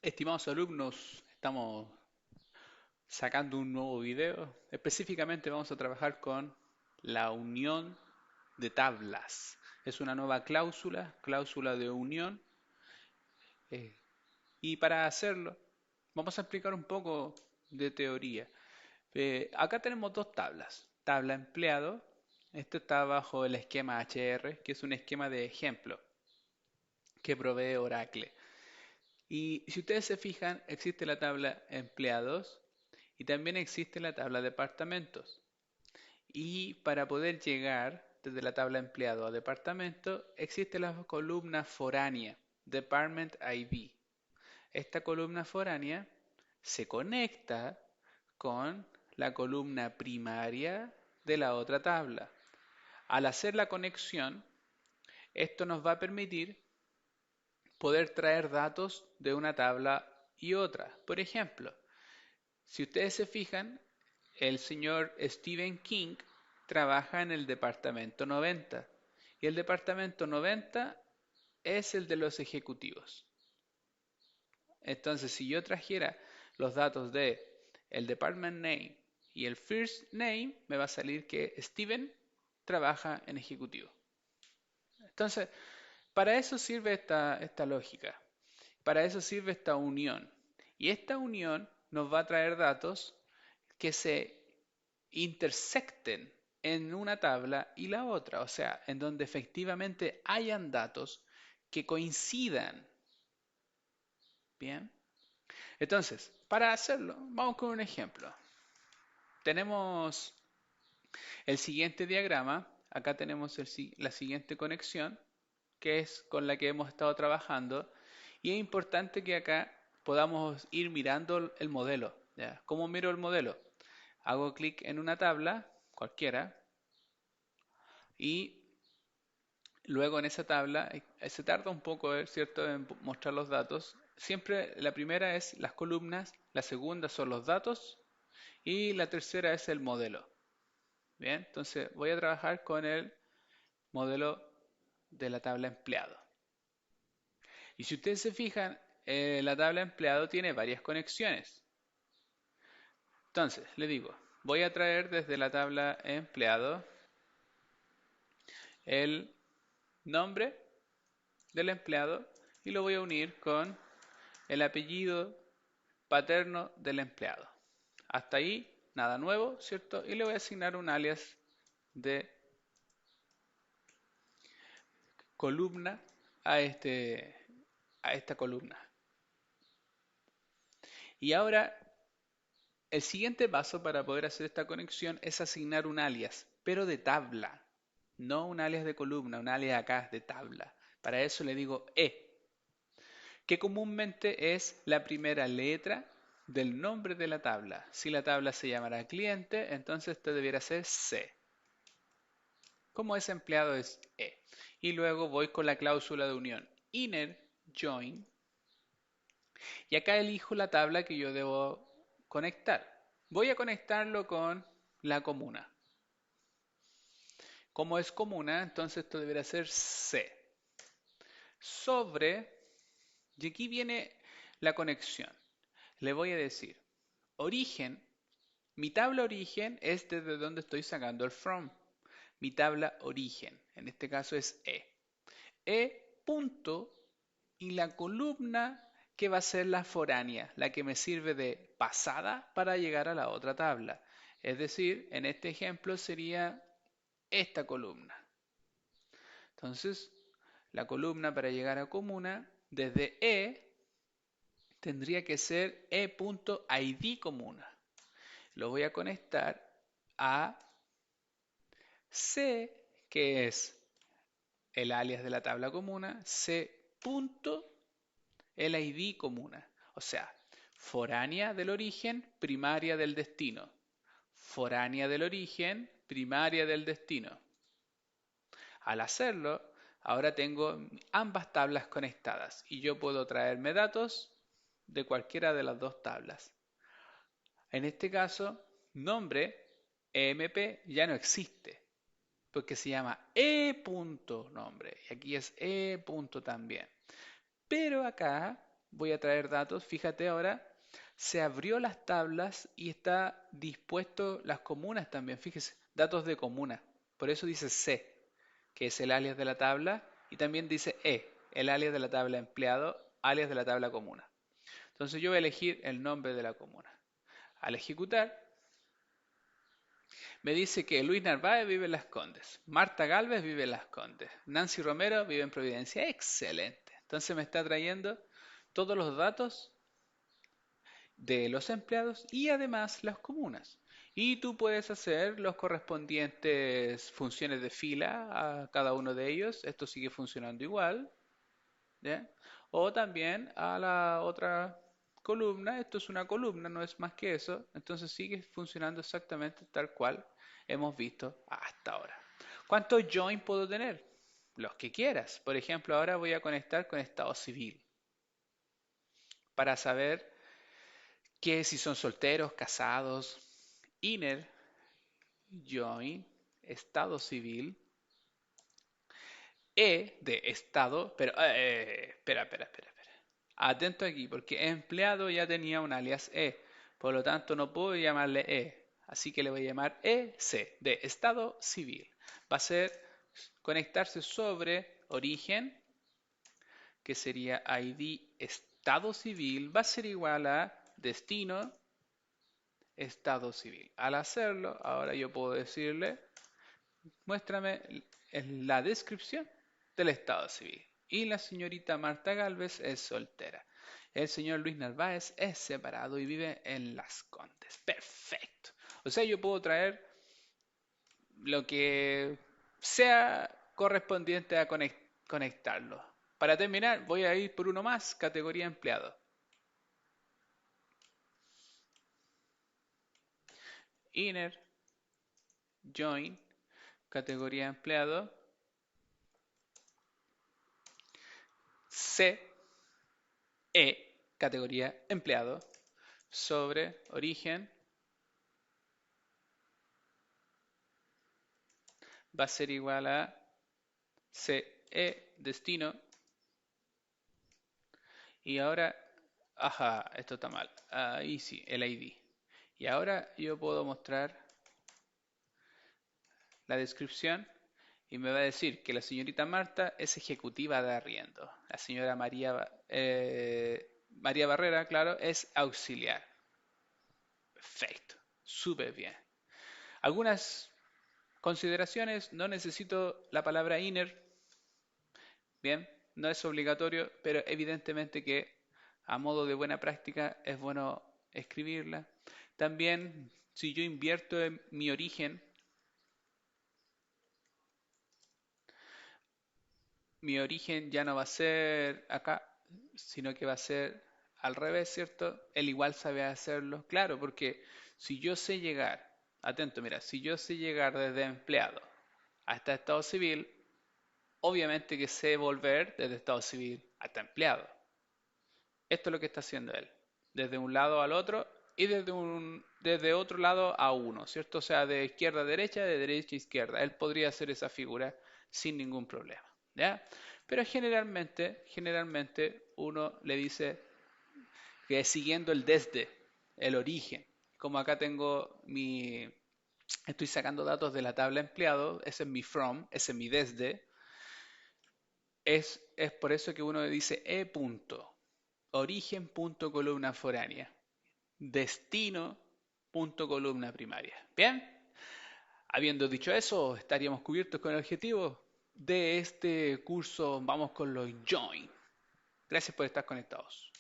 Estimados alumnos, estamos sacando un nuevo video. Específicamente vamos a trabajar con la unión de tablas. Es una nueva cláusula, cláusula de unión. eh, y para hacerlo, vamos a explicar un poco de teoría. Acá tenemos dos tablas. Tabla empleado. Esto está bajo el esquema HR, que es un esquema de ejemplo que provee Oracle. Y si ustedes se fijan, existe la tabla empleados y también existe la tabla departamentos. Y para poder llegar desde la tabla empleado a departamento, existe la columna foránea, Department ID. Esta columna foránea se conecta con la columna primaria de la otra tabla. Al hacer la conexión, esto nos va a permitir poder traer datos de una tabla y otra. Por ejemplo, si ustedes se fijan, el señor Stephen King trabaja en el departamento 90 y el departamento 90 es el de los ejecutivos. Entonces, si yo trajera los datos de el department name y el first name, me va a salir que Steven trabaja en ejecutivo. Entonces, para eso sirve esta lógica, para eso sirve esta unión. Y esta unión nos va a traer datos que se intersecten en una tabla y la otra, o sea, en donde efectivamente hayan datos que coincidan. Bien, entonces, para hacerlo, vamos con un ejemplo. Tenemos el siguiente diagrama, acá tenemos la siguiente conexión, que es con la que hemos estado trabajando, y es importante que acá podamos ir mirando el modelo. ¿Ya? ¿Cómo miro el modelo? Hago clic en una tabla, cualquiera, y luego en esa tabla se tarda un poco, ¿cierto?, en mostrar los datos. Siempre la primera es las columnas, la segunda son los datos y la tercera es el modelo. Bien, entonces voy a trabajar con el modelo de la tabla empleado. Y si ustedes se fijan, la tabla empleado tiene varias conexiones. Entonces, le digo, voy a traer desde la tabla empleado el nombre del empleado y lo voy a unir con el apellido paterno del empleado. Hasta ahí, nada nuevo, ¿cierto? Y le voy a asignar un alias de columna a esta columna. Y ahora, el siguiente paso para poder hacer esta conexión es asignar un alias, pero de tabla, no un alias de columna, un alias acá de tabla. Para eso le digo que comúnmente es la primera letra del nombre de la tabla. Si la tabla se llamara cliente, entonces esto debiera ser C. Como ese empleado es E. Y luego voy con la cláusula de unión. Inner join. Y acá elijo la tabla que yo debo conectar. Voy a conectarlo con la comuna. Como es comuna, entonces esto debería ser C. Sobre, y aquí viene la conexión. Le voy a decir, origen, mi tabla origen es desde donde estoy sacando el from. Mi tabla origen, en este caso es E. E punto y la columna que va a ser la foránea, la que me sirve de pasada para llegar a la otra tabla. Es decir, en este ejemplo sería esta columna. Entonces, la columna para llegar a comuna, desde E, tendría que ser E.id comuna. Lo voy a conectar a C, que es el alias de la tabla comuna, C. El ID comuna. O sea, foránea del origen, primaria del destino. Foránea del origen, primaria del destino. Al hacerlo, ahora tengo ambas tablas conectadas y yo puedo traerme datos de cualquiera de las dos tablas. En este caso, nombre EMP ya no existe porque se llama E.nombre y aquí es E. también. Pero acá voy a traer datos. Fíjate ahora, se abrió las tablas y está dispuesto las comunas también. Fíjese, datos de comuna. Por eso dice C, que es el alias de la tabla, y también dice E, el alias de la tabla empleado, alias de la tabla comuna. Entonces yo voy a elegir el nombre de la comuna. Al ejecutar, me dice que Luis Narváez vive en Las Condes, Marta Galvez vive en Las Condes, Nancy Romero vive en Providencia. Excelente. Entonces me está trayendo todos los datos de los empleados y además las comunas. Y tú puedes hacer los correspondientes funciones de fila a cada uno de ellos. Esto sigue funcionando igual, ¿ya? O también a la otra columna. Esto es una columna, no es más que eso. Entonces sigue funcionando exactamente tal cual hemos visto hasta ahora. ¿Cuántos join puedo tener? Los que quieras. Por ejemplo, ahora voy a conectar con estado civil para saber que si son solteros, casados, inner, join, estado civil, E de estado, pero espera. Atento aquí, porque empleado ya tenía un alias E, por lo tanto no puedo llamarle E, así que le voy a llamar EC de estado civil. Va a ser conectarse sobre origen, que sería ID estado civil, va a ser igual a destino estado civil. Al hacerlo, ahora yo puedo decirle, muéstrame la descripción del estado civil. Y la señorita Marta Galvez es soltera. El señor Luis Narváez es separado y vive en Las Condes. Perfecto. O sea, yo puedo traer lo que sea correspondiente a conectarlo. Para terminar, voy a ir por uno más, categoría empleado. Inner, join, categoría empleado, C, E, categoría empleado, sobre origen, va a ser igual a CE, destino. Y ahora, ajá, esto está mal. Ahí sí, el ID. Y ahora yo puedo mostrar la descripción y me va a decir que la señorita Marta es ejecutiva de arriendo. La señora María Barrera, claro, es auxiliar. Perfecto, súper bien. Algunas consideraciones, no necesito la palabra inner, bien, no es obligatorio, pero evidentemente que a modo de buena práctica es bueno escribirla. También, si yo invierto en mi origen ya no va a ser acá, sino que va a ser al revés, ¿cierto? Él igual sabe hacerlo, claro, porque si yo sé llegar, atento, mira, si yo sé llegar desde empleado hasta estado civil, obviamente que sé volver desde estado civil hasta empleado. Esto es lo que está haciendo él, desde un lado al otro y desde otro lado a uno, ¿cierto? O sea, de izquierda a derecha, de derecha a izquierda. Él podría hacer esa figura sin ningún problema, ¿ya? Pero generalmente uno le dice que es siguiendo el desde, el origen. Como acá estoy sacando datos de la tabla empleado, ese es mi from, ese es mi desde, es por eso que uno dice E punto, origen punto columna foránea, destino punto columna primaria. Bien, habiendo dicho eso, estaríamos cubiertos con el objetivo de este curso. Vamos con los join. Gracias por estar conectados.